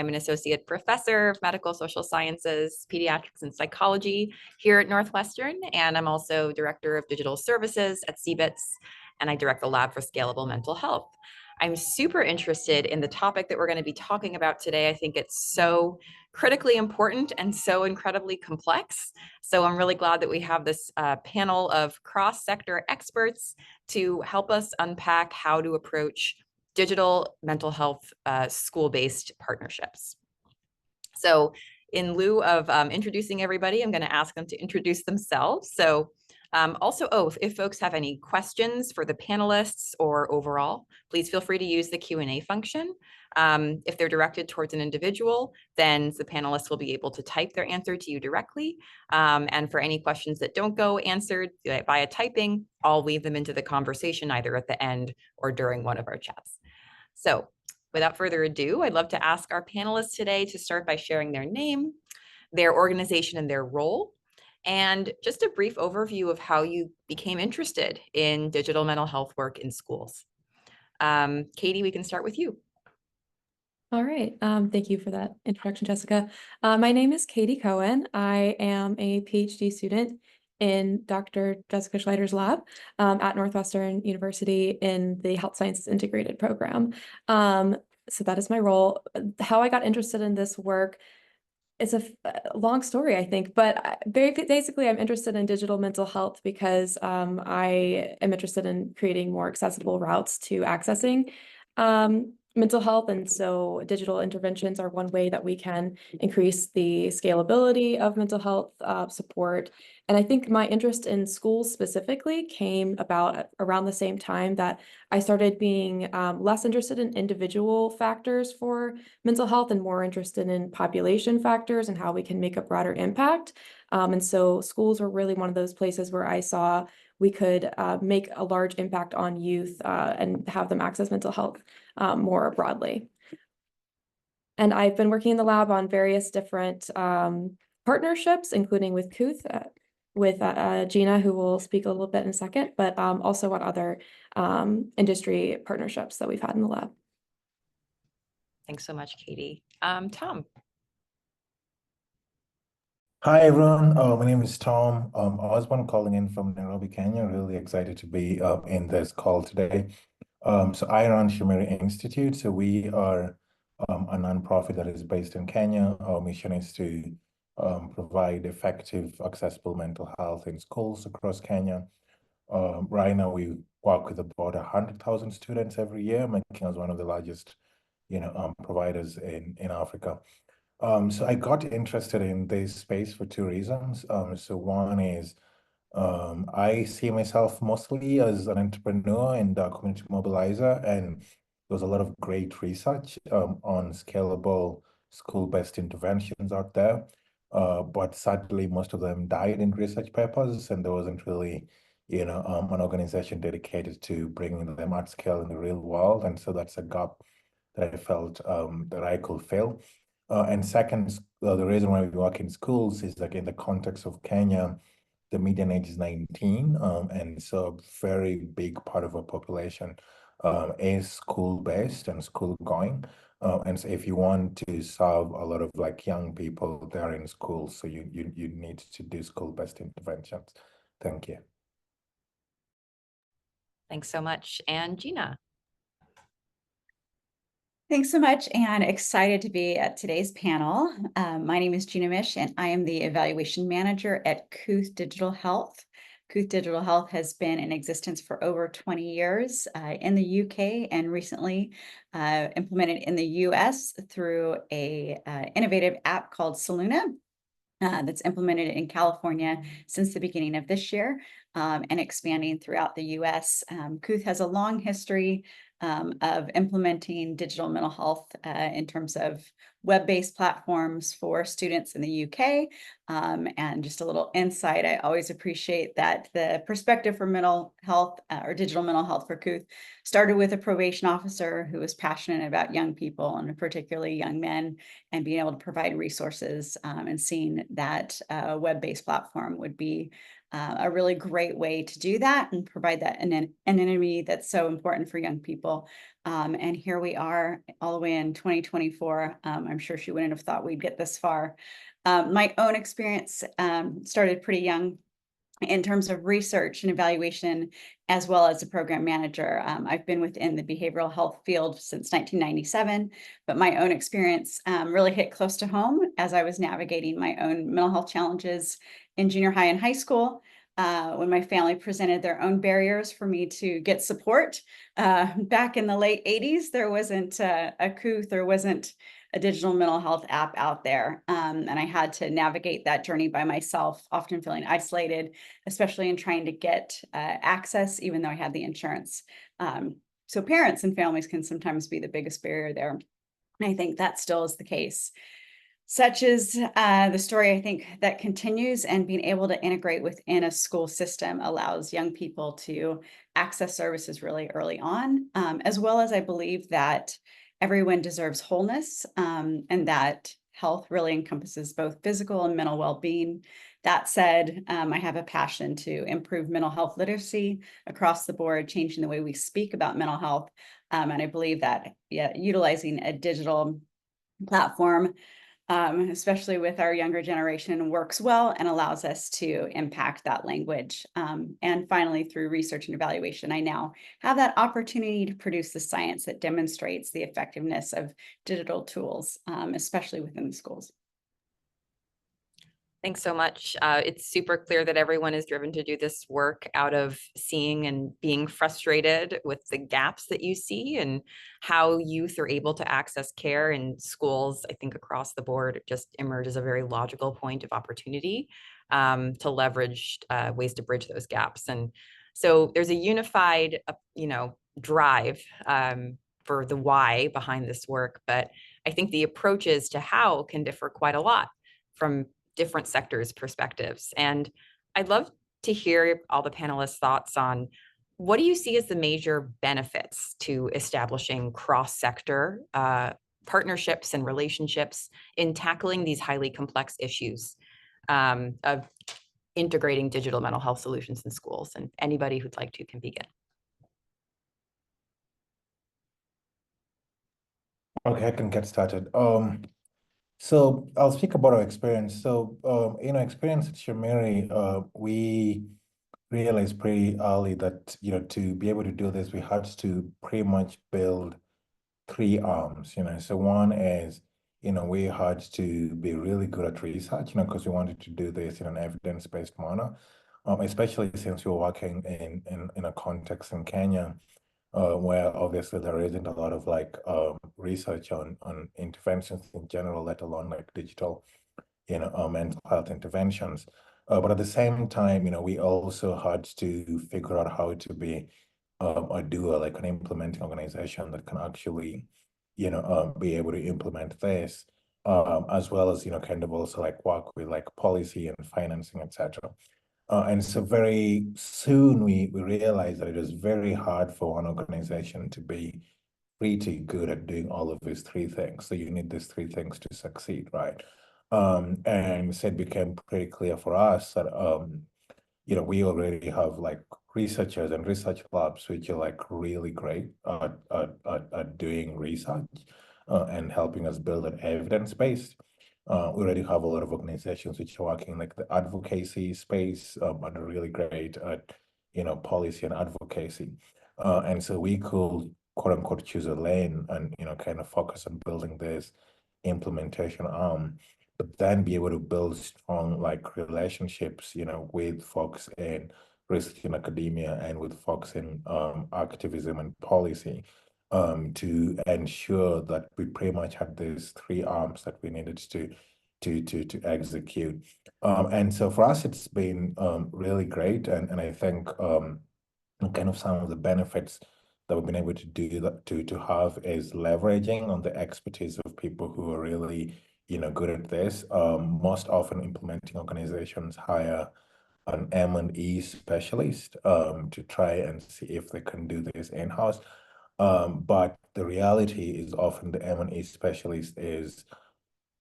I'm an associate professor of medical social sciences, pediatrics, and psychology here at Northwestern, and I'm also director of digital services at CBITS, and I direct the Lab for Scalable Mental Health. I'm super interested in the topic that we're going to be talking about today. I think it's so critically important and so incredibly complex. So I'm really glad that we have this panel of cross-sector experts to help us unpack how to approach digital mental health school-based partnerships. So in lieu of introducing everybody, I'm going to ask them to introduce themselves. So also, if folks have any questions for the panelists or overall, please feel free to use the Q&A function. If they're directed towards an individual, then the panelists will be able to type their answer to you directly. And for any questions that don't go answered via typing, I'll weave them into the conversation either at the end or during one of our chats. So without further ado, I'd love to ask our panelists today to start by sharing their name, their organization, and their role, and just a brief overview of how you became interested in digital mental health work in schools. Katie, we can start with you. All right. Thank you for that introduction, Jessica. My name is Katie Cohen. I am a PhD student in Dr. Jessica Schleider's lab at Northwestern University in the Health Sciences Integrated program. So that is my role. How I got interested in this work, it's a long story, I think, but basically I'm interested in digital mental health because I am interested in creating more accessible routes to accessing mental health. And so digital interventions are one way that we can increase the scalability of mental health support. And I think my interest in schools specifically came about around the same time that I started being less interested in individual factors for mental health and more interested in population factors and how we can make a broader impact. And so schools were really one of those places where I saw we could make a large impact on youth and have them access mental health more broadly. And I've been working in the lab on various different partnerships, including with Kooth, with Gina, who will speak a little bit in a second, but also on other industry partnerships that we've had in the lab. Thanks so much, Katie. Tom. Hi, everyone. My name is Tom Osborn, calling in from Nairobi, Kenya. Really excited to be in this call today. So I run Shamiri Institute. So we are a nonprofit that is based in Kenya. Our mission is to provide effective, accessible mental health in schools across Kenya. Right now, we work with about 100,000 students every year, making us one of the largest, providers in Africa. So I got interested in this space for two reasons. So one is I see myself mostly as an entrepreneur and a community mobilizer, and there's a lot of great research on scalable school-based interventions out there. But sadly, most of them died in research papers, and there wasn't really, an organization dedicated to bringing them at scale in the real world. And so that's a gap that I felt that I could fill. And second, the reason why we work in schools is like in the context of Kenya, the median age is 19. And so a very big part of our population is school-based and school-going. And so if you want to serve a lot of like young people there in school, so you need to do school-based interventions. Thank you. Thanks so much. And Gina. Thanks so much, and excited to be at today's panel. My name is Gina Misch, and I am the Evaluation Manager at Kooth Digital Health. Kooth Digital Health has been in existence for over 20 years in the UK and recently implemented in the US through a innovative app called Saluna that's implemented in California since the beginning of this year and expanding throughout the US. Kooth has a long history of implementing digital mental health in terms of web-based platforms for students in the UK. And just a little insight, I always appreciate that the perspective for mental health or digital mental health for Kooth started with a probation officer who was passionate about young people and particularly young men, and being able to provide resources and seeing that web-based platform would be a really great way to do that and provide that anonymity that's so important for young people. And here we are all the way in 2024. I'm sure she wouldn't have thought we'd get this far. My own experience started pretty young in terms of research and evaluation, as well as a program manager. I've been within the behavioral health field since 1997, but my own experience really hit close to home as I was navigating my own mental health challenges in junior high and high school. When my family presented their own barriers for me to get support. Back in the late 80s, there wasn't a Kooth, there wasn't a digital mental health app out there. And I had to navigate that journey by myself, often feeling isolated, especially in trying to get access, even though I had the insurance. So parents and families can sometimes be the biggest barrier there. And I think that still is the case. Such is the story, I think, that continues, and being able to integrate within a school system allows young people to access services really early on, as well as I believe that everyone deserves wholeness, and that health really encompasses both physical and mental well-being. That said, I have a passion to improve mental health literacy across the board, changing the way we speak about mental health. And I believe that utilizing a digital platform, especially with our younger generation, works well and allows us to impact that language. And finally, through research and evaluation, I now have that opportunity to produce the science that demonstrates the effectiveness of digital tools, especially within the schools. Thanks so much. It's super clear that everyone is driven to do this work out of seeing and being frustrated with the gaps that you see and how youth are able to access care in schools. I think across the board, it just emerges a very logical point of opportunity to leverage ways to bridge those gaps. And so there's a unified, drive for the why behind this work. But I think the approaches to how can differ quite a lot from different sectors' perspectives. And I'd love to hear all the panelists' thoughts on what do you see as the major benefits to establishing cross-sector partnerships and relationships in tackling these highly complex issues of integrating digital mental health solutions in schools. And anybody who'd like to can begin. Okay, I can get started. So I'll speak about our experience. So, in our experience at Shamiri, we realized pretty early that, to be able to do this, we had to pretty much build three arms, So one is, we had to be really good at research, because we wanted to do this in an evidence-based manner, especially since we were working in a context in Kenya, where obviously there isn't a lot of research on interventions in general, let alone like digital, mental health interventions. But at the same time, we also had to figure out how to be a doer, like an implementing organization that can actually, be able to implement this, as well as, kind of also work with policy and financing, etc. And so very soon we realized that it was very hard for one organization to be pretty good at doing all of these three things. So you need these three things to succeed, right? And so it became pretty clear for us that, we already have researchers and research labs which are really great at doing research and helping us build an evidence base. We already have a lot of organizations which are working the advocacy space and are really great at, policy and advocacy. And so we could, quote unquote, choose a lane and, kind of focus on building this implementation arm, but then be able to build strong relationships, with folks in research in academia and with folks in activism and policy, to ensure that we pretty much had these three arms that we needed to execute. And so for us, it's been really great. And I think kind of some of the benefits that we've been able to do that to have is leveraging on the expertise of people who are really, good at this. Most often implementing organizations hire an M&E specialist to try and see if they can do this in-house. But the reality is often the M&E specialist is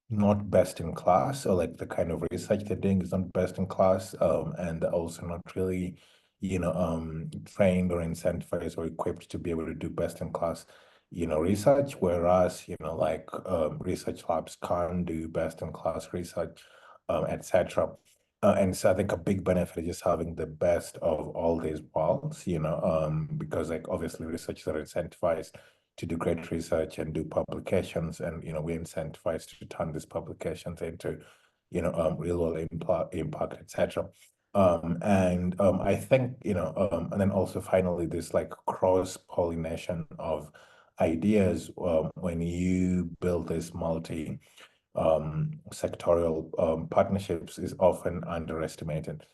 not best in class, or the kind of research they're doing is not best in class, and they're also not really, trained or incentivized or equipped to be able to do best in class research, whereas, like research labs can't do best-in-class research, etc. And so I think a big benefit is just having the best of all these worlds, because like obviously researchers are incentivized to do great research and do publications, and we're incentivized to turn these publications into, real world impact, etc. And I think, and then also finally this like cross-pollination of ideas when you build this sectorial partnerships is often underestimated.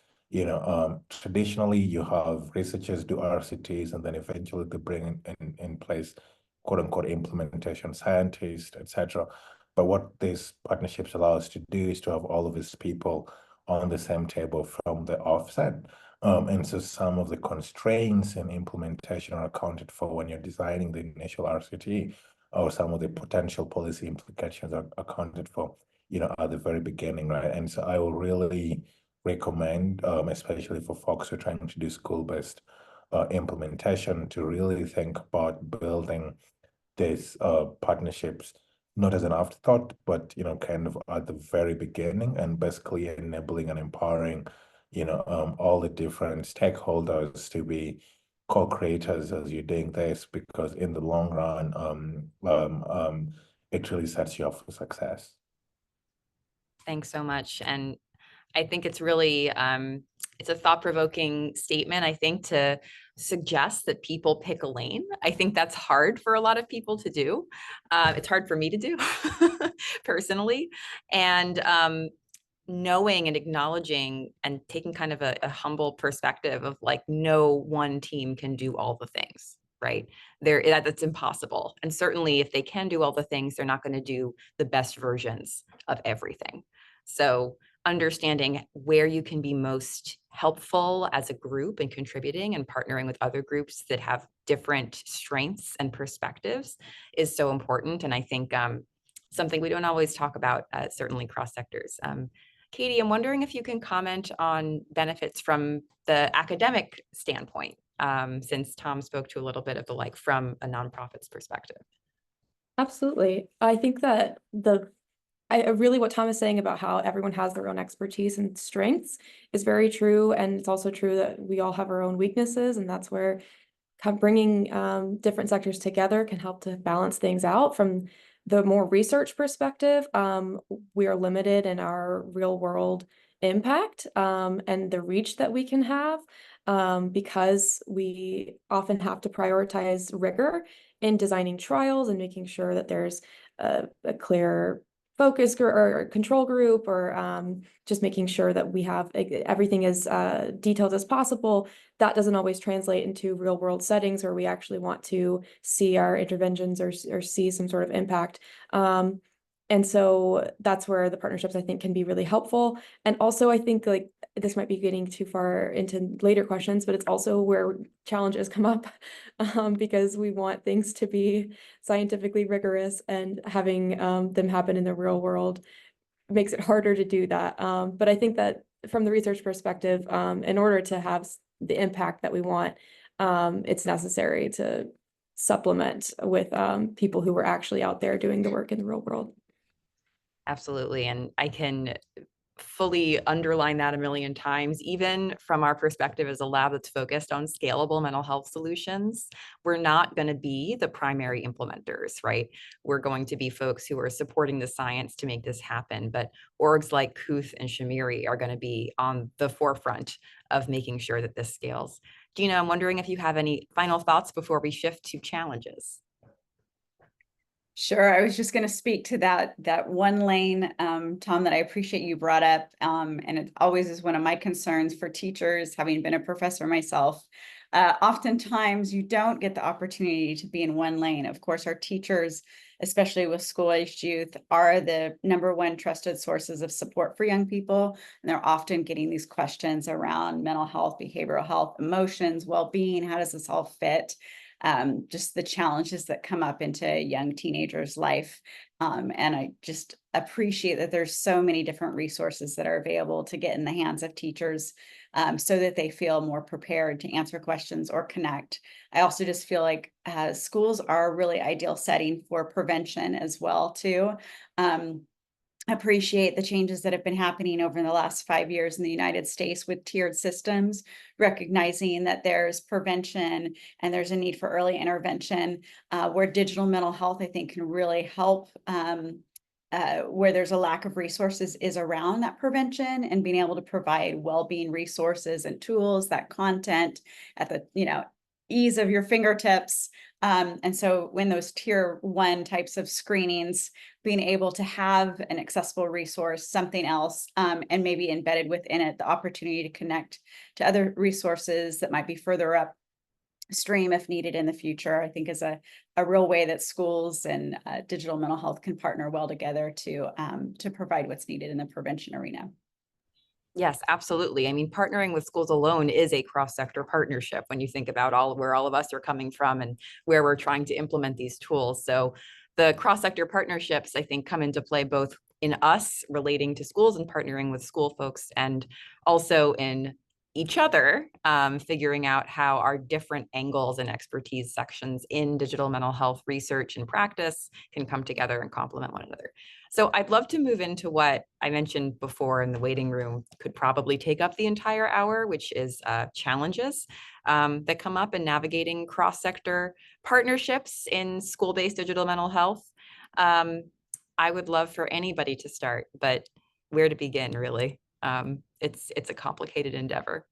Traditionally you have researchers do RCTs and then eventually they bring in place quote unquote implementation scientists, etc. But what these partnerships allow us to do is to have all of these people on the same table from the offset. And so some of the constraints in implementation are accounted for when you're designing the initial RCT, or some of the potential policy implications are accounted for, at the very beginning, right? And so I will really recommend, especially for folks who are trying to do school-based implementation, to really think about building these partnerships not as an afterthought, but kind of at the very beginning, and basically enabling and empowering all the different stakeholders to be co-creators as you're doing this, because in the long run it really sets you up for success. Thanks so much. And I think it's really, it's a thought-provoking statement, I think, to suggest that people pick a lane. I think that's hard for a lot of people to do. It's hard for me to do personally. And knowing and acknowledging and taking kind of a humble perspective of like, no one team can do all the things, right? That's impossible. And certainly if they can do all the things, they're not going to do the best versions of everything. So understanding where you can be most helpful as a group and contributing and partnering with other groups that have different strengths and perspectives is so important. And I think something we don't always talk about, certainly cross sectors. Katie, I'm wondering if you can comment on benefits from the academic standpoint, since Tom spoke to a little bit of the like from a nonprofit's perspective. Absolutely. I think that really what Tom is saying about how everyone has their own expertise and strengths is very true. And it's also true that we all have our own weaknesses, and that's where bringing different sectors together can help to balance things out. From the more research perspective, we are limited in our real world impact and the reach that we can have, because we often have to prioritize rigor in designing trials and making sure that there's a clear focus or control group, or just making sure that we have everything as detailed as possible. That doesn't always translate into real world settings where we actually want to see our interventions or see some sort of impact. And so that's where the partnerships, I think, can be really helpful. And also, I think like this might be getting too far into later questions, but it's also where challenges come up because we want things to be scientifically rigorous, and having them happen in the real world makes it harder to do that. But I think that from the research perspective, in order to have the impact that we want, it's necessary to supplement with people who are actually out there doing the work in the real world. Absolutely. And I can fully underline that a million times. Even from our perspective as a lab that's focused on scalable mental health solutions, we're not going to be the primary implementers, right? We're going to be folks who are supporting the science to make this happen. But orgs like Kooth and Shamiri are going to be on the forefront of making sure that this scales. Gina, I'm wondering if you have any final thoughts before we shift to challenges. Sure. I was just going to speak to that one lane, Tom, that I appreciate you brought up. And it always is one of my concerns for teachers, having been a professor myself. Oftentimes you don't get the opportunity to be in one lane. Of course, our teachers, especially with school-aged youth, are the #1 trusted sources of support for young people. And they're often getting these questions around mental health, behavioral health, emotions, well-being. How does this all fit? just the challenges that come up into a young teenager's life. And I just appreciate that there's so many different resources that are available to get in the hands of teachers, so that they feel more prepared to answer questions or connect. I also just feel like schools are a really ideal setting for prevention as well too. Appreciate the changes that have been happening over the last 5 years in the United States with tiered systems, recognizing that there's prevention and there's a need for early intervention, where digital mental health, I think, can really help, where there's a lack of resources is around that prevention and being able to provide well-being resources and tools, that content at the, ease of your fingertips. And so when those tier 1 types of screenings, being able to have an accessible resource, something else, and maybe embedded within it, the opportunity to connect to other resources that might be further upstream if needed in the future, I think is a real way that schools and digital mental health can partner well together to provide what's needed in the prevention arena. Yes, absolutely. I mean, partnering with schools alone is a cross-sector partnership when you think about where all of us are coming from and where we're trying to implement these tools. So the cross-sector partnerships, I think, come into play both in us relating to schools and partnering with school folks, and also in each other, figuring out how our different angles and expertise sections in digital mental health research and practice can come together and complement one another. So I'd love to move into what I mentioned before in the waiting room could probably take up the entire hour, which is challenges that come up in navigating cross-sector partnerships in school-based digital mental health. I would love for anybody to start, but where to begin, really? It's a complicated endeavor.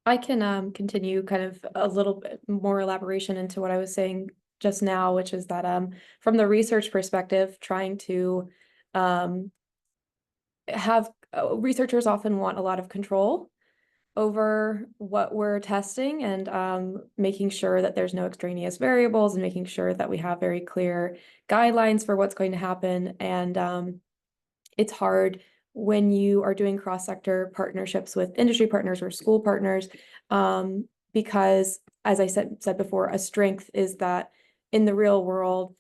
I can continue kind of a little bit more elaboration into what I was saying just now, which is that from the research perspective, trying to have researchers often want a lot of control over what we're testing, and making sure that there's no extraneous variables, and making sure that we have very clear guidelines for what's going to happen. And it's hard when you are doing cross-sector partnerships with industry partners or school partners, because, as I said before, a strength is that in the real world,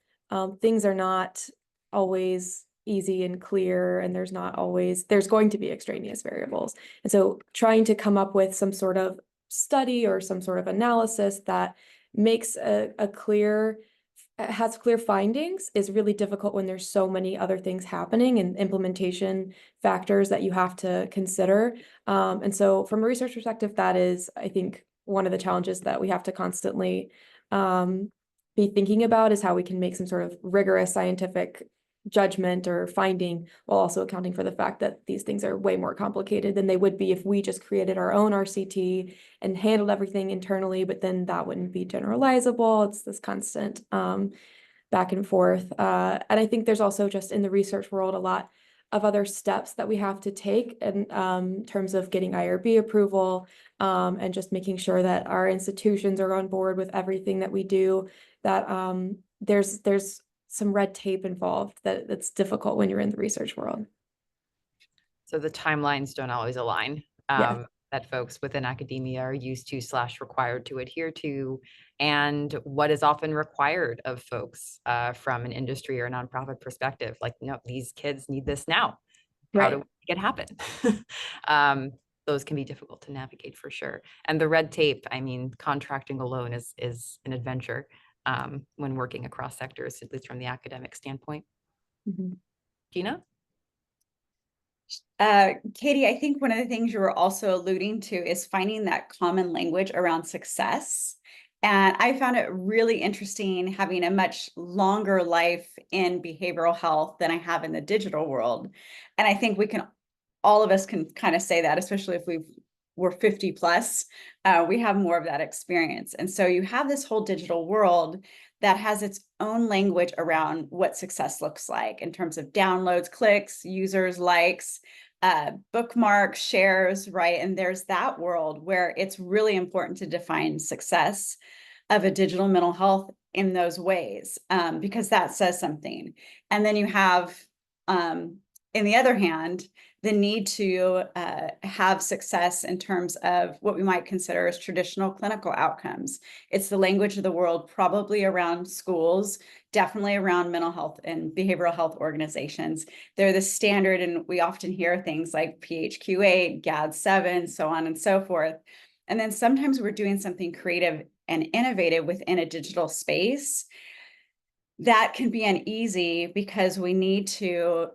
things are not always easy and clear, and there's going to be extraneous variables. And so trying to come up with some sort of study or some sort of analysis that makes has clear findings is really difficult when there's so many other things happening and implementation factors that you have to consider. And so from a research perspective, that is, I think, one of the challenges that we have to constantly be thinking about, is how we can make some sort of rigorous scientific judgment or finding while also accounting for the fact that these things are way more complicated than they would be if we just created our own RCT and handled everything internally, but then that wouldn't be generalizable. It's this constant back and forth. And I think there's also just in the research world a lot of other steps that we have to take in terms of getting IRB approval, and just making sure that our institutions are on board with everything that we do, that there's some red tape involved that's difficult when you're in the research world. So the timelines don't always align, that folks within academia are used to / required to adhere to, and what is often required of folks from an industry or nonprofit perspective. Like, no, these kids need this now. How do we make it happen? Those can be difficult to navigate for sure. And the red tape, I mean, contracting alone is an adventure when working across sectors, at least from the academic standpoint. Mm-hmm. Gina? Katie, I think one of the things you were also alluding to is finding that common language around success. And I found it really interesting having a much longer life in behavioral health than I have in the digital world. And I think all of us can kind of say that, especially if we're 50 plus, we have more of that experience. And so you have this whole digital world that has its own language around what success looks like in terms of downloads, clicks, users, likes, bookmarks, shares, right? And there's that world where it's really important to define success of a digital mental health in those ways, because that says something. And then you have, in the other hand, the need to have success in terms of what we might consider as traditional clinical outcomes. It's the language of the world, probably around schools, definitely around mental health and behavioral health organizations. They're the standard, and we often hear things like PHQ-8, GAD-7, so on and so forth. And then sometimes we're doing something creative and innovative within a digital space that can be uneasy because we need to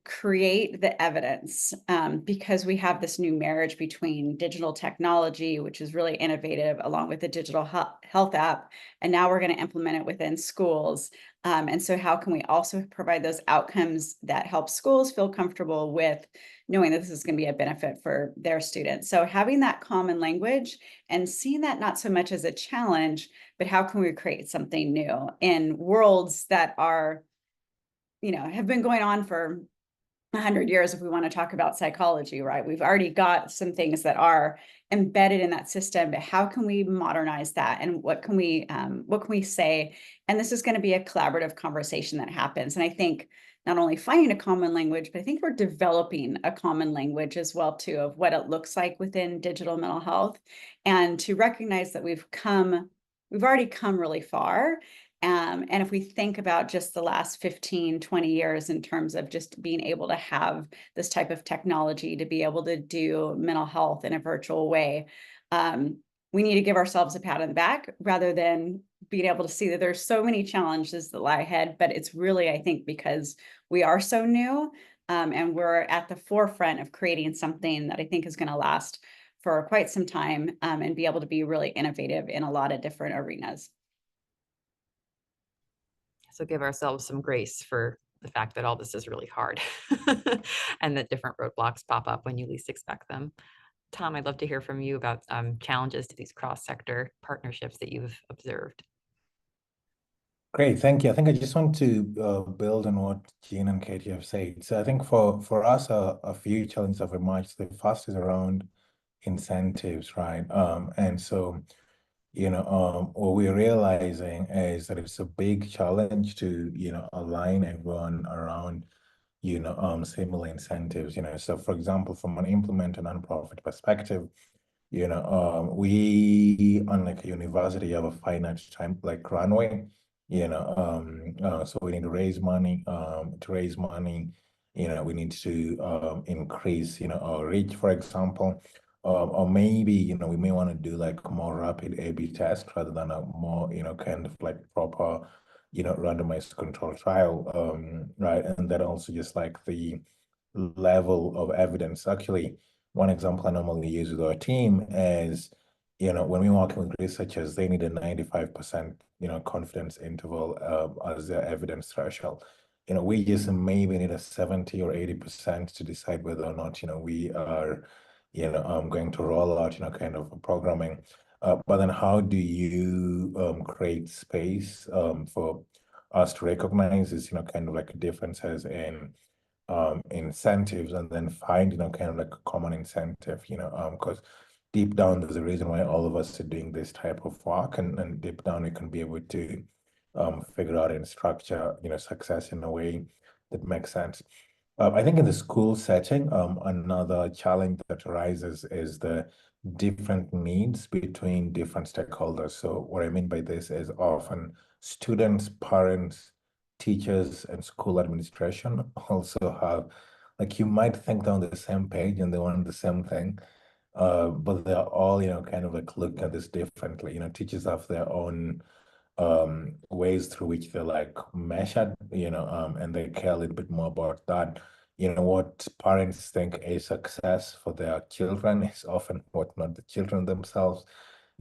create the evidence because we have this new marriage between digital technology, which is really innovative, along with the digital health app, and now we're going to implement it within schools. And so how can we also provide those outcomes that help schools feel comfortable with knowing that this is going to be a benefit for their students? So having that common language and seeing that not so much as a challenge, but how can we create something new in worlds that are, have been going on for 100 years, if we want to talk about psychology, right? We've already got some things that are embedded in that system, but how can we modernize that? And what can we say? And this is going to be a collaborative conversation that happens. And I think not only finding a common language, but I think we're developing a common language as well, too, of what it looks like within digital mental health, and to recognize that we've already come really far. And if we think about just the last 15, 20 years in terms of just being able to have this type of technology to be able to do mental health in a virtual way, we need to give ourselves a pat on the back rather than being able to see that there's so many challenges that lie ahead. But it's really, I think, because we are so new and we're at the forefront of creating something that I think is going to last for quite some time and be able to be really innovative in a lot of different arenas. So give ourselves some grace for the fact that all this is really hard and that different roadblocks pop up when you least expect them. Tom, I'd love to hear from you about challenges to these cross-sector partnerships that you've observed. Great, thank you. I think I just want to build on what Gina and Katie have said. So I think for us, a few challenges have emerged. The first is around incentives, right? And so, what we're realizing is that it's a big challenge to, align everyone around, similar incentives, So for example, from an implement and nonprofit perspective, we, unlike a university, have a finite time, like runway, so we need to raise money, we need to increase, our reach, for example, or maybe, we may want to do like a more rapid A/B test rather than a more, kind of like proper, randomized control trial, right? And then also just like the level of evidence. Actually, one example I normally use with our team is, when we're working with researchers, they need a 95%, confidence interval as their evidence threshold. We just maybe need a 70 or 80% to decide whether or not, we are, going to roll out, kind of programming. But then how do you create space for us to recognize this, kind of like differences in incentives, and then find, kind of like a common incentive, because deep down, there's a reason why all of us are doing this type of work, and deep down, we can be able to figure out and structure, success in a way that makes sense. I think in the school setting, another challenge that arises is the different needs between different stakeholders. So what I mean by this is often students, parents, teachers, and school administration also have, like, you might think they're on the same page and they want the same thing, but they're all, kind of like looking at this differently. Teachers have their own ways through which they're like measured, and they care a little bit more about that. What parents think a success for their children is often what not the children themselves,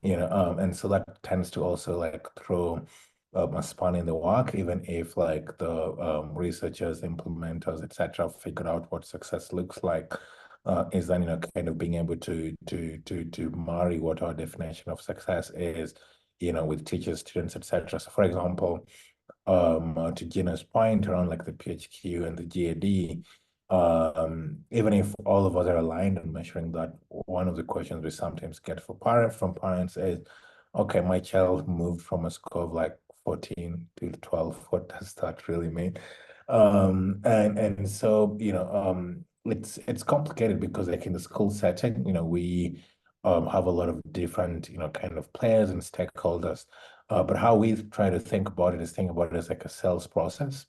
and so that tends to also like throw a span in the work, even if like the researchers, implementers, etc., figure out what success looks like. Is then, kind of being able to marry what our definition of success is, with teachers, students, etc. So for example, to Gina's point around like the PHQ and the GAD, even if all of us are aligned on measuring that, one of the questions we sometimes get from parents is, okay, my child moved from a score of like 14 to 12. What does that really mean? And so, it's complicated because like in the school setting, we have a lot of different, kind of players and stakeholders. But how we try to think about it is think about it as like a sales process.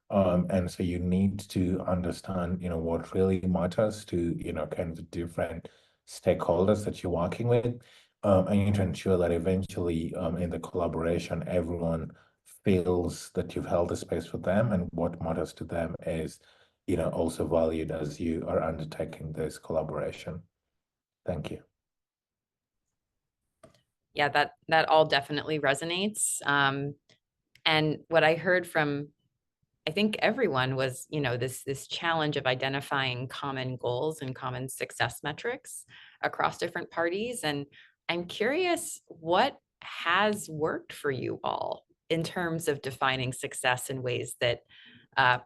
And so you need to understand, what really matters to, kind of different stakeholders that you're working with. And you need to ensure that eventually in the collaboration, everyone feels that you've held a space for them and what matters to them is, also valued as you are undertaking this collaboration. Thank you. Yeah, that all definitely resonates. And what I heard from, I think everyone was, this challenge of identifying common goals and common success metrics across different parties. And I'm curious, what has worked for you all in terms of defining success in ways that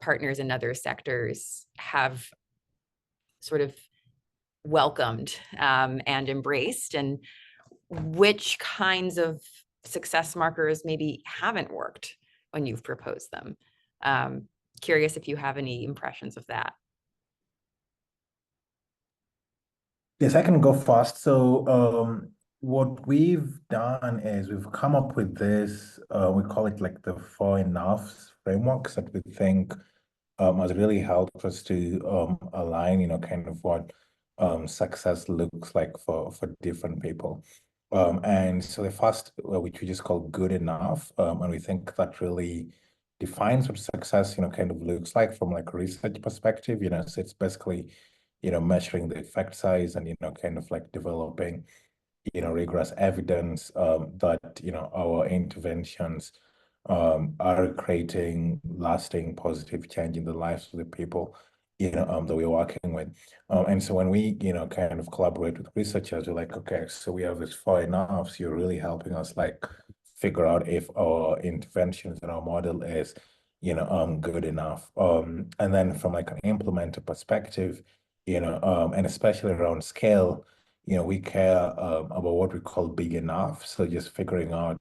partners in other sectors have sort of welcomed and embraced, and which kinds of success markers maybe haven't worked when you've proposed them. Curious if you have any impressions of that. Yes, I can go fast. So, what we've done is we've come up with this, we call it like the four enoughs frameworks that we think has really helped us to align, kind of what success looks like for different people. And so the first, which we just call good enough, and we think that really defines what success, kind of looks like from like a research perspective. So it's basically, measuring the effect size and, kind of like developing, rigorous evidence that, our interventions are creating lasting positive change in the lives of the people, that we're working with. And so when we, kind of collaborate with researchers, we're like, okay, so we have this four enoughs, you're really helping us like figure out if our interventions and our model is, good enough. And then from like an implementer perspective, and especially around scale, we care about what we call big enough. So just figuring out,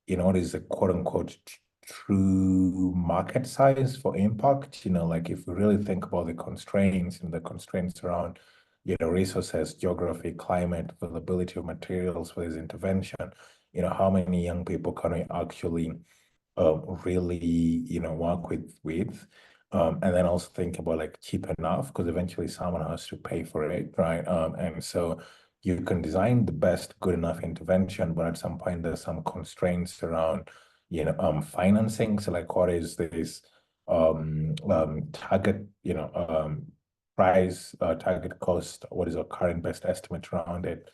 what is the quote unquote true market size for impact. Like if we really think about the constraints and the constraints around, resources, geography, climate, availability of materials for this intervention, how many young people can we actually really, work with. And then also think about like cheap enough, because eventually someone has to pay for it, right? And so you can design the best good enough intervention, but at some point there's some constraints around, financing. So like what is this target, price, target cost, what is our current best estimate around it?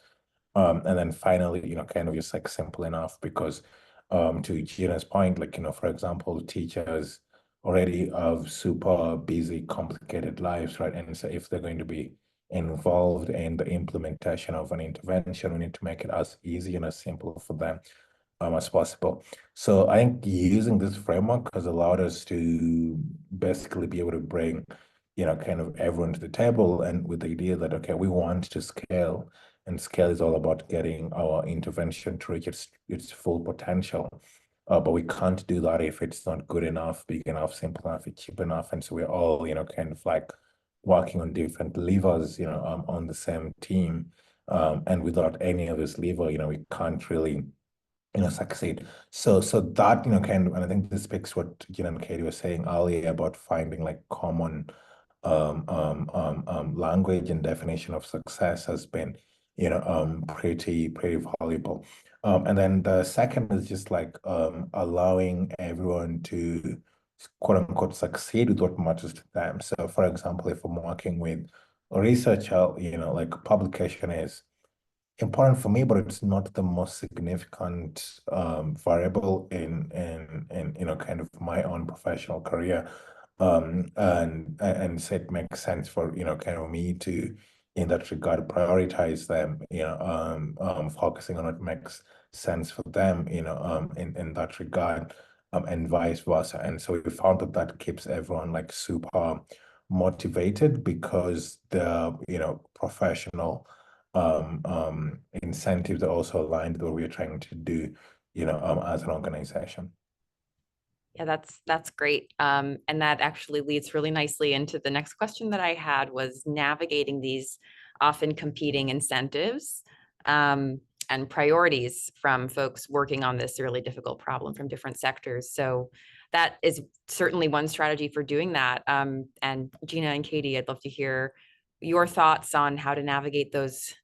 And then finally, kind of just like simple enough because to Gina's point, like, for example, teachers already have super busy, complicated lives, right? And so if they're going to be involved in the implementation of an intervention, we need to make it as easy and as simple for them as possible. So I think using this framework has allowed us to basically be able to bring, kind of everyone to the table and with the idea that, okay, we want to scale, and scale is all about getting our intervention to reach its full potential. But we can't do that if it's not good enough, big enough, simple enough, cheap enough. And so we're all, kind of like working on different levers, on the same team. And without any of this lever, we can't really, succeed. So that, kind of, and I think this speaks what Gina and Katie were saying earlier about finding like common language and definition of success has been, pretty valuable. And then the second is just like allowing everyone to quote unquote succeed with what matters to them. So for example, if I'm working with a researcher, like publication is important for me, but it's not the most significant variable in kind of my own professional career. And so it makes sense for kind of me to in that regard prioritize them, focusing on what makes sense for them, in that regard, and vice versa. And so we found that that keeps everyone like super motivated because the professional incentives are also aligned with what we're trying to do, as an organization. Yeah, that's great. And that actually leads really nicely into the next question that I had, was navigating these often competing incentives and priorities from folks working on this really difficult problem from different sectors. So that is certainly one strategy for doing that. And Gina and Katie, I'd love to hear your thoughts on how to navigate those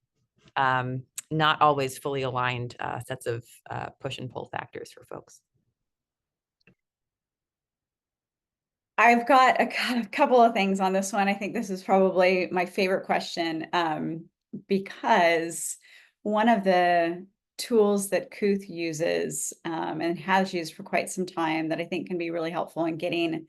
not always fully aligned sets of push and pull factors for folks. I've got a couple of things on this one. I think this is probably my favorite question, because one of the tools that Kooth uses and has used for quite some time that I think can be really helpful in getting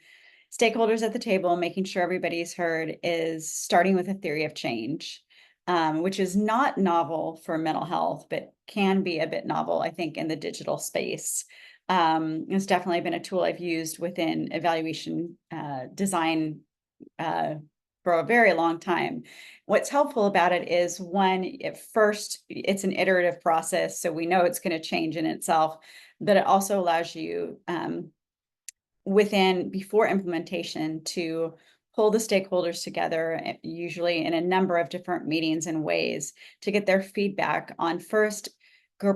stakeholders at the table, making sure everybody's heard, is starting with a theory of change, which is not novel for mental health, but can be a bit novel, I think, in the digital space. It's definitely been a tool I've used within evaluation design for a very long time. What's helpful about it is, one, at first, it's an iterative process, so we know it's going to change in itself, but it also allows you before implementation to pull the stakeholders together, usually in a number of different meetings and ways, to get their feedback on first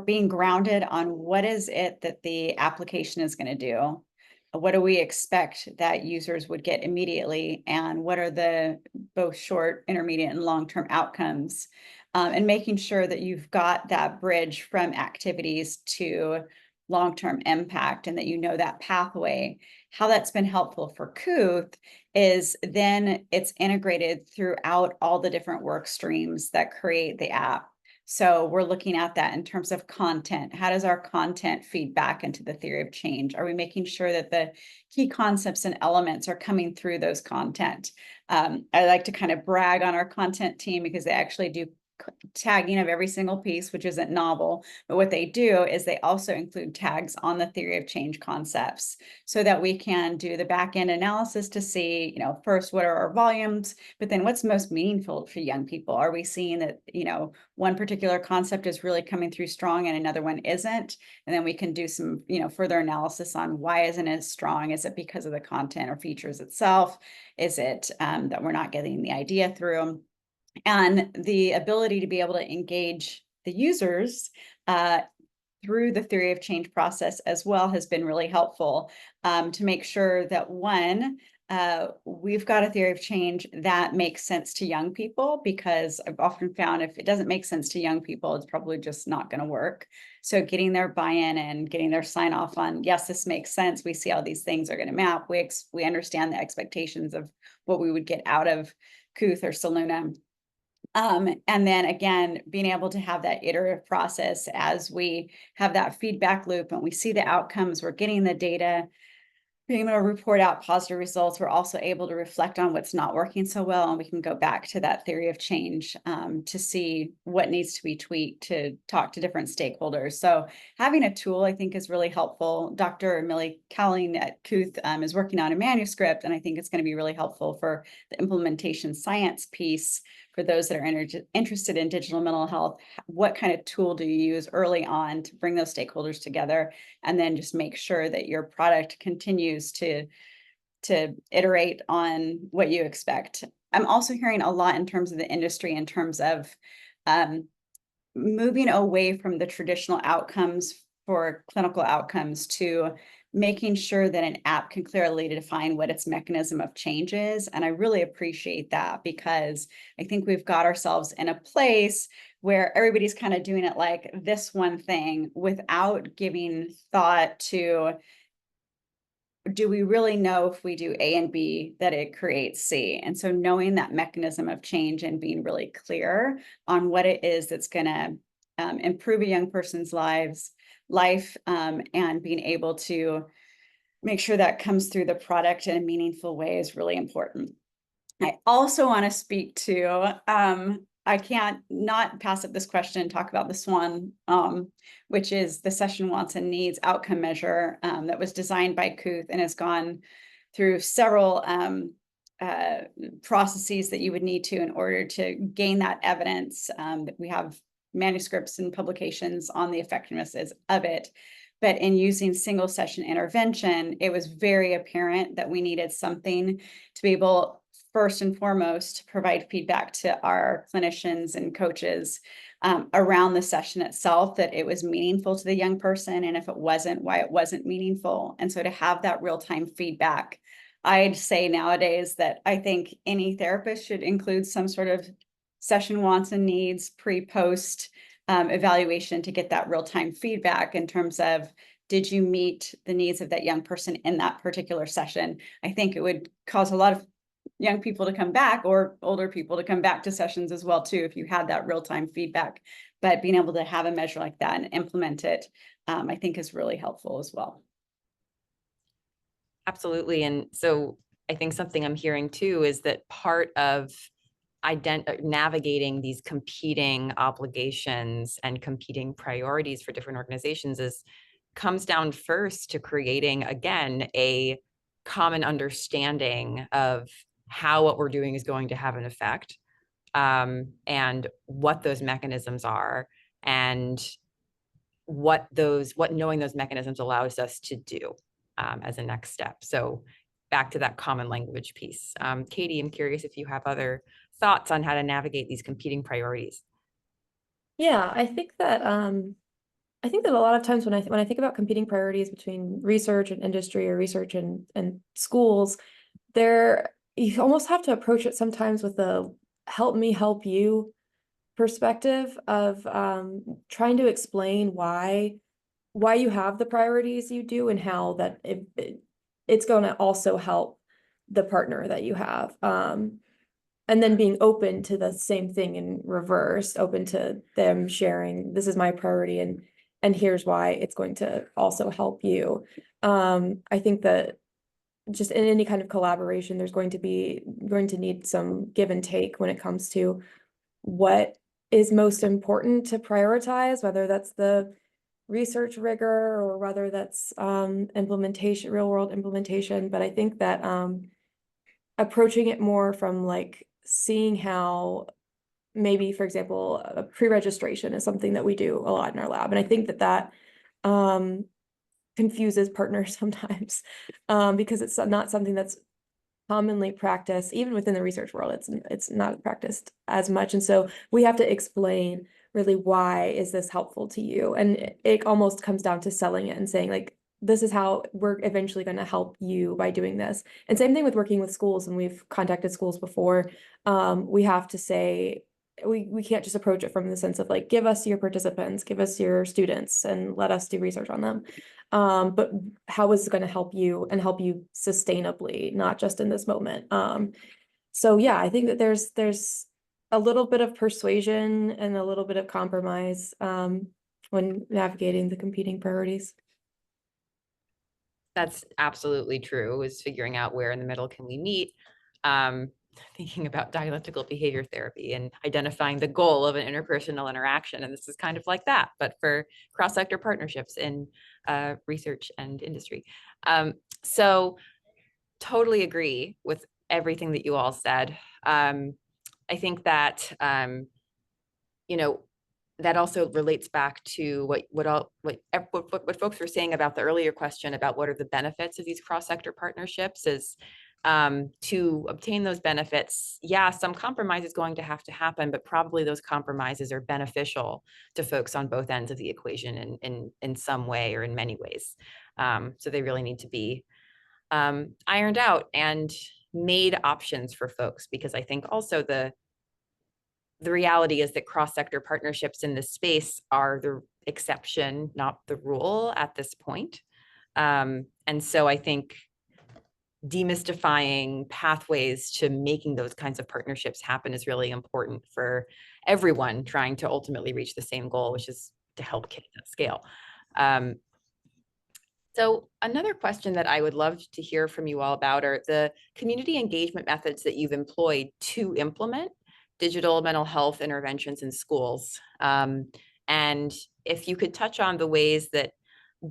being grounded on what is it that the application is going to do. What do we expect that users would get immediately, and what are the both short, intermediate, and long-term outcomes, and making sure that you've got that bridge from activities to long-term impact, and that you know that pathway. How that's been helpful for Kooth is then it's integrated throughout all the different work streams that create the app. So we're looking at that in terms of content. How does our content feed back into the theory of change? Are we making sure that the key concepts and elements are coming through those content? I like to kind of brag on our content team because they actually do tagging of every single piece, which isn't novel, but what they do is they also include tags on the theory of change concepts, so that we can do the back end analysis to see, first, what are our volumes, but then what's most meaningful for young people? Are we seeing that, one particular concept is really coming through strong and another one isn't? And then we can do some, further analysis on why isn't it as strong? Is it because of the content or features itself? Is it that we're not getting the idea through? And the ability to be able to engage the users through the theory of change process as well has been really helpful, to make sure that, one, we've got a theory of change that makes sense to young people, because I've often found if it doesn't make sense to young people, it's probably just not going to work. So getting their buy-in and getting their sign off on, yes, this makes sense. We see how these things are going to map. We understand the expectations of what we would get out of Kooth or Soluna. And then again, being able to have that iterative process as we have that feedback loop and we see the outcomes, we're getting the data, being able to report out positive results. We're also able to reflect on what's not working so well, and we can go back to that theory of change to see what needs to be tweaked, to talk to different stakeholders. So having a tool, I think, is really helpful. Dr. Millie Cowling at Kooth is working on a manuscript, and I think it's going to be really helpful for the implementation science piece. For those that are interested in digital mental health, what kind of tool do you use early on to bring those stakeholders together, and then just make sure that your product continues to iterate on what you expect. I'm also hearing a lot in terms of the industry, in terms of moving away from the traditional outcomes for clinical outcomes to making sure that an app can clearly define what its mechanism of change is. And I really appreciate that, because I think we've got ourselves in a place where everybody's kind of doing it like this one thing without giving thought to, do we really know if we do A and B that it creates C? And so knowing that mechanism of change and being really clear on what it is that's going to improve a young person's life, and being able to make sure that comes through the product in a meaningful way is really important. I also want to speak to, I can't not pass up this question and talk about this one, which is the session wants and needs outcome measure that was designed by Kooth and has gone through several processes that you would need to in order to gain that evidence. That we have manuscripts and publications on the effectiveness of it. But in using single session intervention, it was very apparent that we needed something to be able, first and foremost, to provide feedback to our clinicians and coaches around the session itself, that it was meaningful to the young person, and if it wasn't, why it wasn't meaningful. And so to have that real-time feedback, I'd say nowadays that I think any therapist should include some sort of session wants and needs pre-post evaluation to get that real-time feedback in terms of, did you meet the needs of that young person in that particular session? I think it would cause a lot of young people to come back, or older people to come back to sessions as well too, if you had that real-time feedback. But being able to have a measure like that and implement it, I think is really helpful as well. Absolutely. And so I think something I'm hearing too is that part of navigating these competing obligations and competing priorities for different organizations comes down first to creating, again, a common understanding of how what we're doing is going to have an effect, and what those mechanisms are, and what knowing those mechanisms allows us to do as a next step. So back to that common language piece. Katie, I'm curious if you have other thoughts on how to navigate these competing priorities. Yeah, I think that a lot of times when I think about competing priorities between research and industry, or research and schools, you almost have to approach it sometimes with a help me help you perspective of trying to explain why you have the priorities you do, and how that it's going to also help the partner that you have. And then being open to the same thing in reverse, open to them sharing, this is my priority, and here's why it's going to also help you. I think that just in any kind of collaboration, there's going to need some give and take when it comes to what is most important to prioritize, whether that's the research rigor or whether that's implementation, real world implementation. But I think that approaching it more from like seeing how, maybe, for example, a pre-registration is something that we do a lot in our lab. And I think that confuses partners sometimes, because it's not something that's commonly practiced, even within the research world. It's not practiced as much. And so we have to explain really, why is this helpful to you? And it almost comes down to selling it and saying, like, this is how we're eventually going to help you by doing this. And same thing with working with schools. And we've contacted schools before. We have to say, we can't just approach it from the sense of like, give us your participants, give us your students, and let us do research on them. But how is it going to help you, and help you sustainably, not just in this moment? So yeah, I think that there's a little bit of persuasion and a little bit of compromise when navigating the competing priorities. That's absolutely true, is figuring out where in the middle can we meet. Thinking about dialectical behavior therapy and identifying the goal of an interpersonal interaction. And this is kind of like that, but for cross-sector partnerships in research and industry. So totally agree with everything that you all said. I think that, that also relates back to what folks were saying about the earlier question about what are the benefits of these cross-sector partnerships is, to obtain those benefits, yeah, some compromise is going to have to happen, but probably those compromises are beneficial to folks on both ends of the equation in some way or in many ways. So they really need to be ironed out and made options for folks, because I think also the reality is that cross-sector partnerships in this space are the exception, not the rule at this point. And so I think demystifying pathways to making those kinds of partnerships happen is really important for everyone trying to ultimately reach the same goal, which is to help kids at scale. So another question that I would love to hear from you all about are the community engagement methods that you've employed to implement digital mental health interventions in schools. And if you could touch on the ways that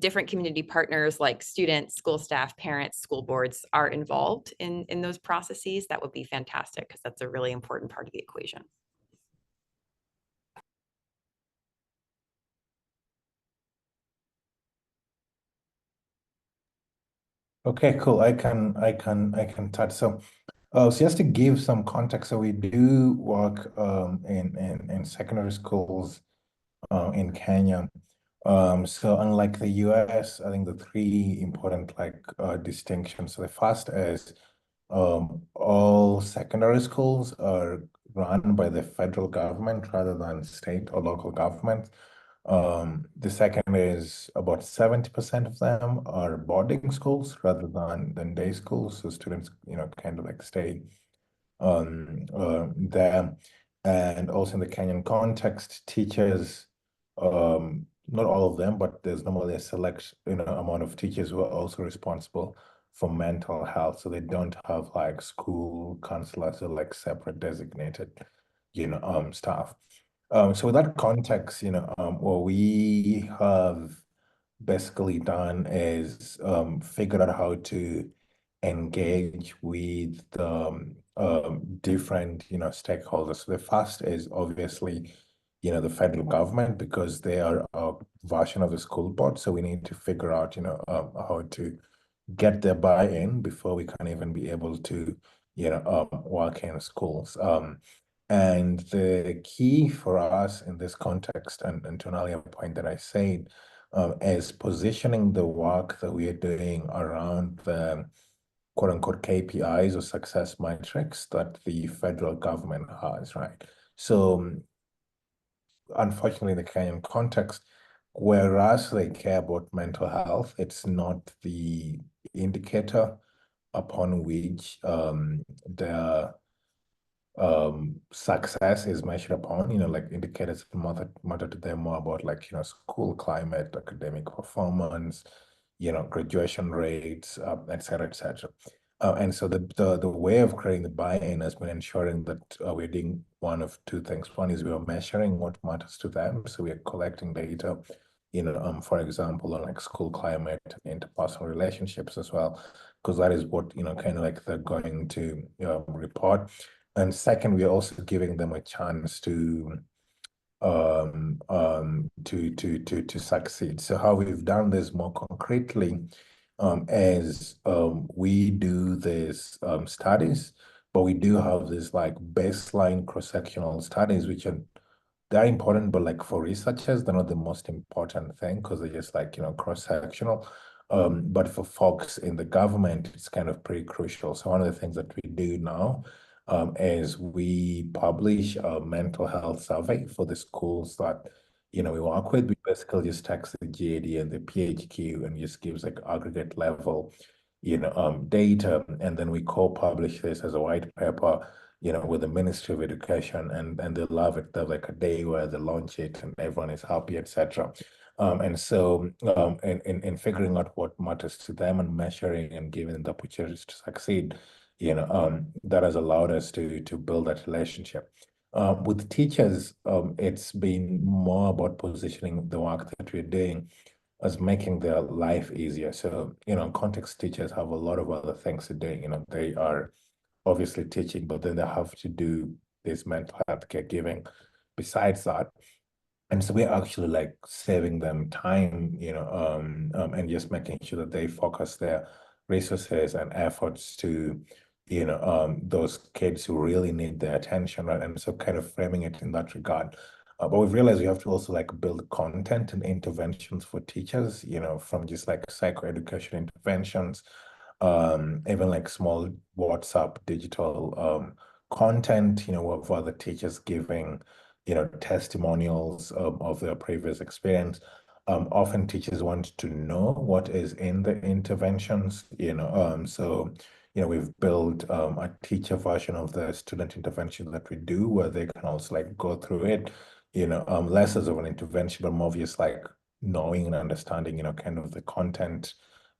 different community partners like students, school staff, parents, school boards are involved in those processes, that would be fantastic, because that's a really important part of the equation. Okay, cool. I can touch. So just to give some context, so we do work in secondary schools in Kenya. So unlike the US, I think the three important distinctions. So the first is all secondary schools are run by the federal government rather than state or local government. The second is about 70% of them are boarding schools rather than day schools. So students, kind of like stay there. And also in the Kenyan context, teachers, not all of them, but there's normally a select, amount of teachers who are also responsible for mental health. So they don't have like school counselors or like separate designated, staff. So with that context, what we have basically done is figured out how to engage with different, stakeholders. So the first is obviously, the federal government because they are a version of the school board. So we need to figure out, how to get their buy-in before we can even be able to, work in schools. And the key for us in this context, and to an earlier point that I said, is positioning the work that we are doing around the quote unquote KPIs or success metrics that the federal government has, right? So unfortunately, in the Kenyan context, whereas they care about mental health, it's not the indicator upon which their success is measured upon, like indicators matter to them more about like, school climate, academic performance, graduation rates, et cetera, et cetera. And so the way of creating the buy-in has been ensuring that we're doing one of two things. One is we are measuring what matters to them. So we are collecting data, for example, on like school climate, interpersonal relationships as well, because that is what, kind of like they're going to report. And second, we are also giving them a chance to succeed. So how we've done this more concretely is we do this studies, but we do have this like baseline cross-sectional studies, which are they're important, but like for researchers, they're not the most important thing because they're just like, cross-sectional. But for folks in the government, it's kind of pretty crucial. So one of the things that we do now is we publish a mental health survey for the schools that, we work with. We basically just text the GAD and the PHQ and just gives like aggregate level, data. And then we co-publish this as a white paper with the Ministry of Education, and they love it. They have like a day where they launch it and everyone is happy, etc. And so in figuring out what matters to them and measuring and giving them the opportunities to succeed, that has allowed us to build that relationship. With teachers, it's been more about positioning the work that we're doing as making their life easier. So, context teachers have a lot of other things to do. They are obviously teaching, but then they have to do this mental health caregiving besides that. And so we're actually like saving them time, and just making sure that they focus their resources and efforts to, those kids who really need their attention, right? And so kind of framing it in that regard. But we've realized we have to also like build content and interventions for teachers, from just like psychoeducation interventions, even like small WhatsApp digital content, of other teachers giving, testimonials of their previous experience. Often teachers want to know what is in the interventions, so, we've built a teacher version of the student intervention that we do where they can also like go through it, less as of an intervention, but more of just like knowing and understanding, kind of the content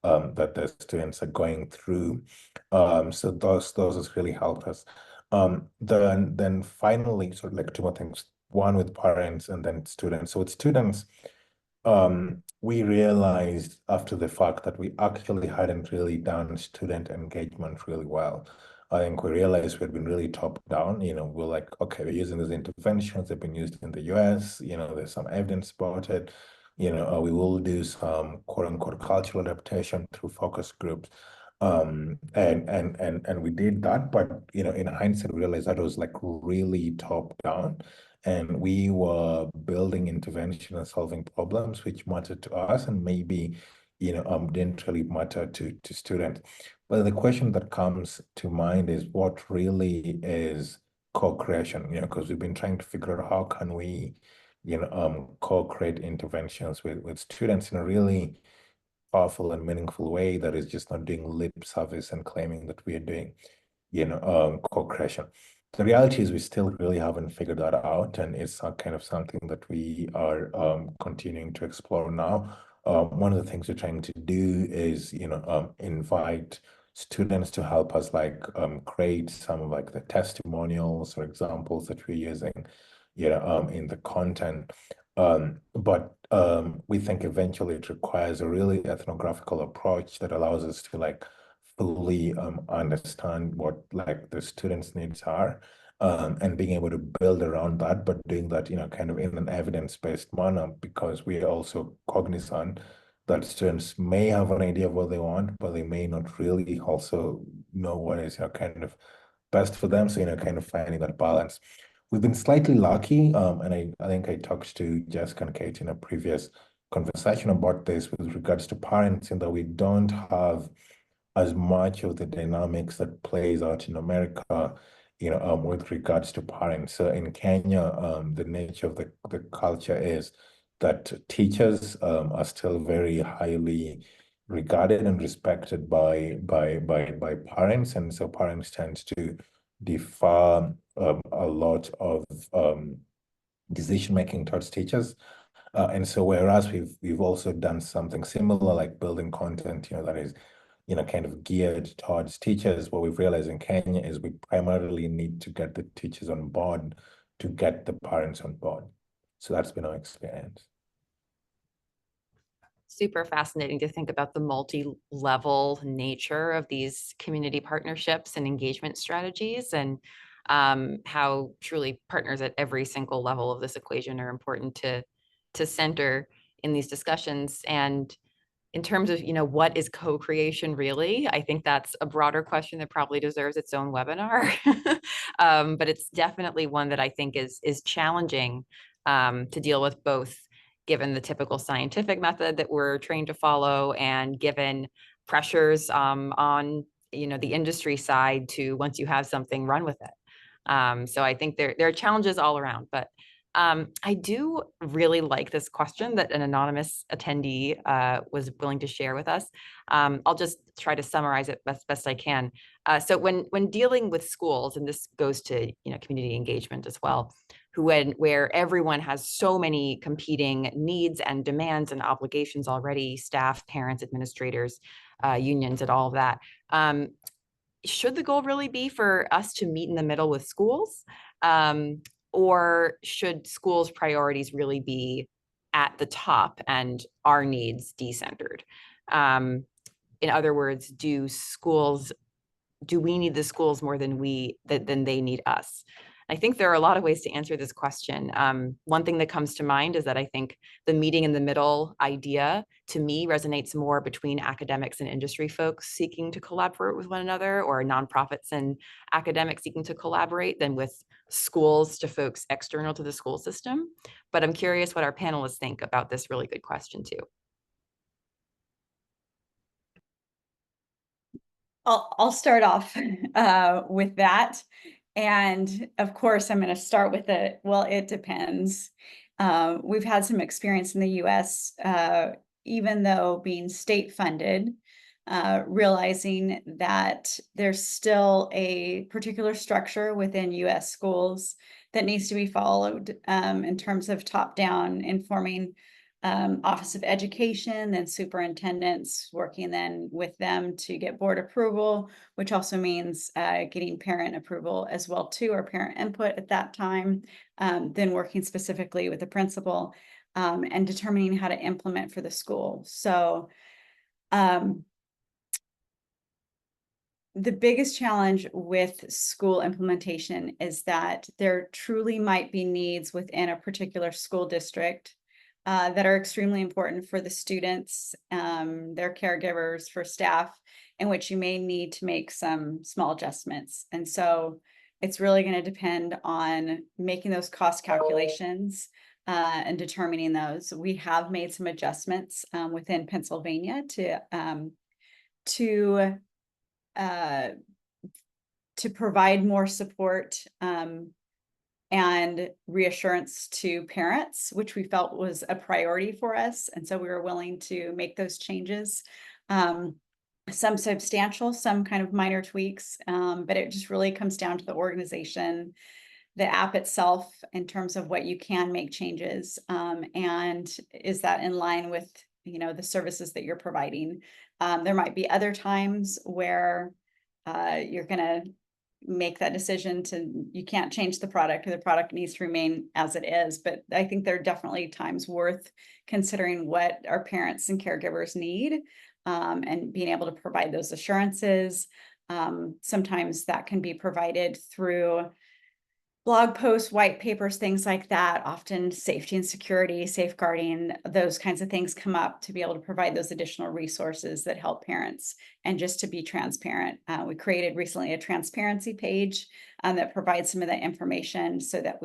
that the students are going through. So those has really helped us. Then finally, sort of like two more things. One with parents and then students. So with students, we realized after the fact that we actually hadn't really done student engagement really well. I think we realized we'd been really top down. We're like, okay, we're using these interventions. They've been used in the US. There's some evidence about it. We will do some quote unquote cultural adaptation through focus groups. And we did that, but in hindsight, we realized that was like really top down. And we were building intervention and solving problems which mattered to us and maybe, didn't really matter to students. But the question that comes to mind is what really is co-creation, because we've been trying to figure out how can we, co-create interventions with students in a really powerful and meaningful way that is just not doing lip service and claiming that we are doing, co-creation. The reality is we still really haven't figured that out, and it's kind of something that we are continuing to explore now. One of the things we're trying to do is, invite students to help us create some of like the testimonials or examples that we're using, in the content. But we think eventually it requires a really ethnographical approach that allows us to fully understand what the students' needs are, and being able to build around that, but doing that, kind of in an evidence-based manner, because we are also cognizant that students may have an idea of what they want, but they may not really also know what is, kind of best for them. So, kind of finding that balance. We've been slightly lucky, and I think I talked to Jessica and Kate in a previous conversation about this with regards to parents, in that we don't have as much of the dynamics that plays out in America, with regards to parents. So in Kenya, the nature of the culture is that teachers are still very highly regarded and respected by parents, and so parents tend to defer a lot of decision making towards teachers. And so whereas we've also done something similar, like building content, that is, kind of geared towards teachers, what we've realized in Kenya is we primarily need to get the teachers on board to get the parents on board. So that's been our experience. Super fascinating to think about the multi-level nature of these community partnerships and engagement strategies, and how truly partners at every single level of this equation are important to center in these discussions. And in terms of, what is co-creation really? I think that's a broader question that probably deserves its own webinar. But it's definitely one that I think is challenging to deal with, both given the typical scientific method that we're trained to follow, and given pressures on the industry side to, once you have something, run with it. So I think there are challenges all around, but I do really like this question that an anonymous attendee was willing to share with us. I'll just try to summarize it best I can. So when dealing with schools, and this goes to community engagement as well, where everyone has so many competing needs and demands and obligations already, staff, parents, administrators, unions, and all of that. Should the goal really be for us to meet in the middle with schools? Or should schools' priorities really be at the top and our needs decentered? In other words, do we need the schools more than they need us? I think there are a lot of ways to answer this question. One thing that comes to mind is that I think the meeting in the middle idea, to me, resonates more between academics and industry folks seeking to collaborate with one another, or nonprofits and academics seeking to collaborate, than with schools to folks external to the school system. But I'm curious what our panelists think about this really good question too. I'll start off with that. And of course, I'm going to start with it depends. We've had some experience in the US, even though being state funded, realizing that there's still a particular structure within US schools that needs to be followed in terms of top-down informing Office of Education and superintendents, working then with them to get board approval, which also means getting parent approval as well too, or parent input at that time, then working specifically with the principal and determining how to implement for the school. So the biggest challenge with school implementation is that there truly might be needs within a particular school district that are extremely important for the students, their caregivers, for staff, in which you may need to make some small adjustments. And so it's really going to depend on making those cost calculations and determining those. We have made some adjustments within Pennsylvania to provide more support and reassurance to parents, which we felt was a priority for us. And so we were willing to make those changes. Some substantial, some kind of minor tweaks, but it just really comes down to the organization, the app itself, in terms of what you can make changes, and is that in line with, you know, the services that you're providing. There might be other times where you're going to make that decision you can't change the product, or the product needs to remain as it is. But I think there are definitely times worth considering what our parents and caregivers need, and being able to provide those assurances. Sometimes that can be provided through blog posts, white papers, things like that. Often safety and security, safeguarding, those kinds of things come up to be able to provide those additional resources that help parents. And just to be transparent, we created recently a transparency page that provides some of that information, so that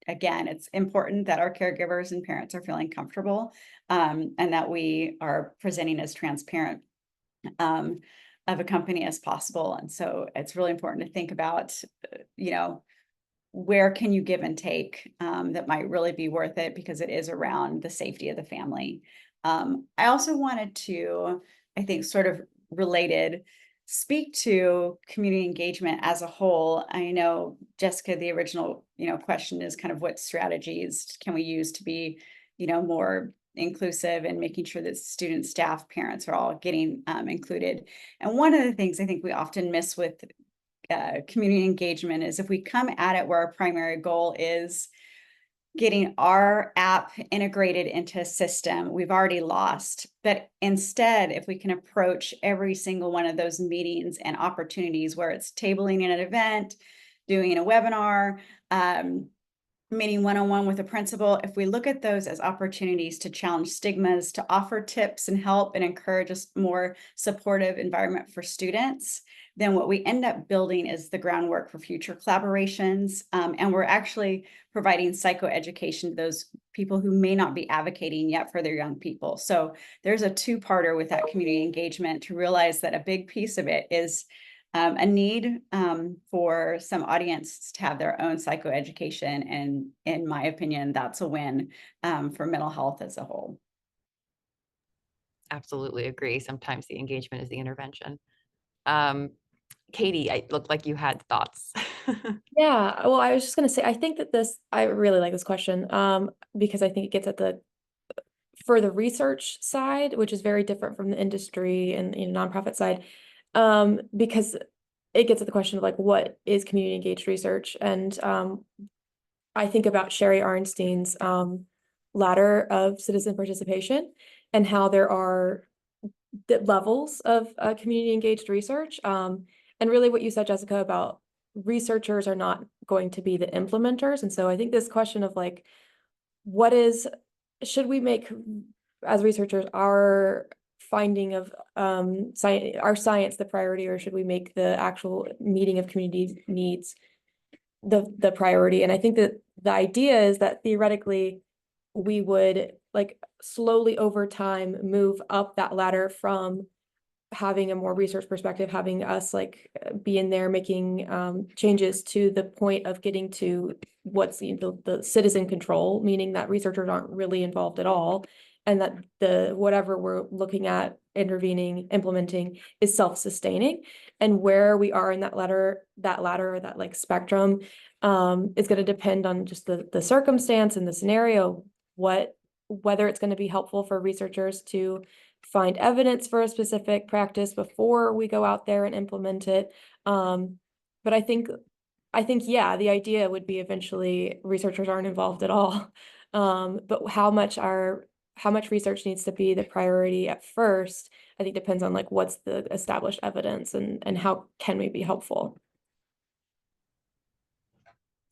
again, it's important that our caregivers and parents are feeling comfortable, and that we are presenting as transparent of a company as possible. And so it's really important to think about, you know, where can you give and take that might really be worth it, because it is around the safety of the family. I also wanted to, I think, sort of related, speak to community engagement as a whole. I know, Jessica, the original, you know, question is kind of what strategies can we use to be, you know, more inclusive and making sure that students, staff, parents are all getting included. And one of the things I think we often miss with community engagement is, if we come at it where our primary goal is getting our app integrated into a system, we've already lost. But instead, if we can approach every single one of those meetings and opportunities, where it's tabling in an event, doing a webinar, meeting one-on-one with a principal, if we look at those as opportunities to challenge stigmas, to offer tips and help and encourage a more supportive environment for students, then what we end up building is the groundwork for future collaborations. And we're actually providing psychoeducation to those people who may not be advocating yet for their young people. So there's a two-parter with that community engagement, to realize that a big piece of it is a need for some audience to have their own psychoeducation. And in my opinion, that's a win for mental health as a whole. Absolutely agree. Sometimes the engagement is the intervention. Katie, it looked like you had thoughts. Yeah, well, I was just going to say, I think that I really like this question, because I think it gets at for the research side, which is very different from the industry and, you know, nonprofit side, because it gets at the question of, like, what is community engaged research? And I think about Sherry Arnstein's ladder of citizen participation, and how there are levels of community engaged research. And really what you said, Jessica, about researchers are not going to be the implementers. And so I think this question of, like, should we make, as researchers, our finding of our science the priority, or should we make the actual meeting of community needs the priority? And I think that the idea is that theoretically we would, like, slowly over time move up that ladder from having a more research perspective, having us, like, be in there making changes, to the point of getting to what's the citizen control, meaning that researchers aren't really involved at all, and that whatever we're looking at, intervening, implementing, is self-sustaining. And where we are in that ladder, or that, like, spectrum, is going to depend on just the circumstance and the scenario, whether it's going to be helpful for researchers to find evidence for a specific practice before we go out there and implement it. But I think, yeah, the idea would be eventually researchers aren't involved at all. But how much research needs to be the priority at first, I think depends on, like, what's the established evidence, and how can we be helpful.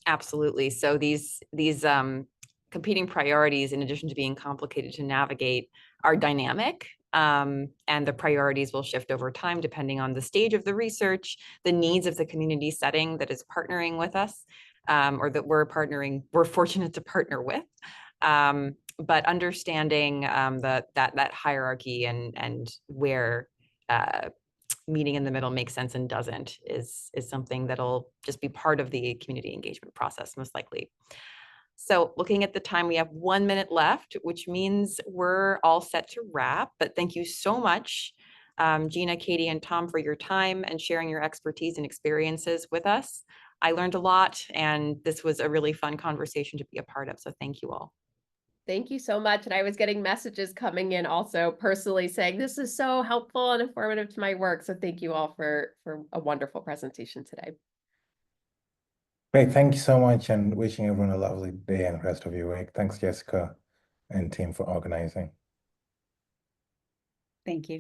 Absolutely. So these competing priorities, in addition to being complicated to navigate, are dynamic. And the priorities will shift over time depending on the stage of the research, the needs of the community setting that is partnering with us, or that we're fortunate to partner with. But understanding that hierarchy and where meeting in the middle makes sense and doesn't is something that'll just be part of the community engagement process, most likely. So looking at the time, we have 1 minute left, which means we're all set to wrap. But thank you so much, Gina, Katie, and Tom, for your time and sharing your expertise and experiences with us. I learned a lot, and this was a really fun conversation to be a part of. So thank you all. Thank you so much. And I was getting messages coming in also personally saying, this is so helpful and informative to my work. So thank you all for a wonderful presentation today. Great, thank you so much, and wishing everyone a lovely day and rest of your week. Thanks, Jessica and team, for organizing. Thank you.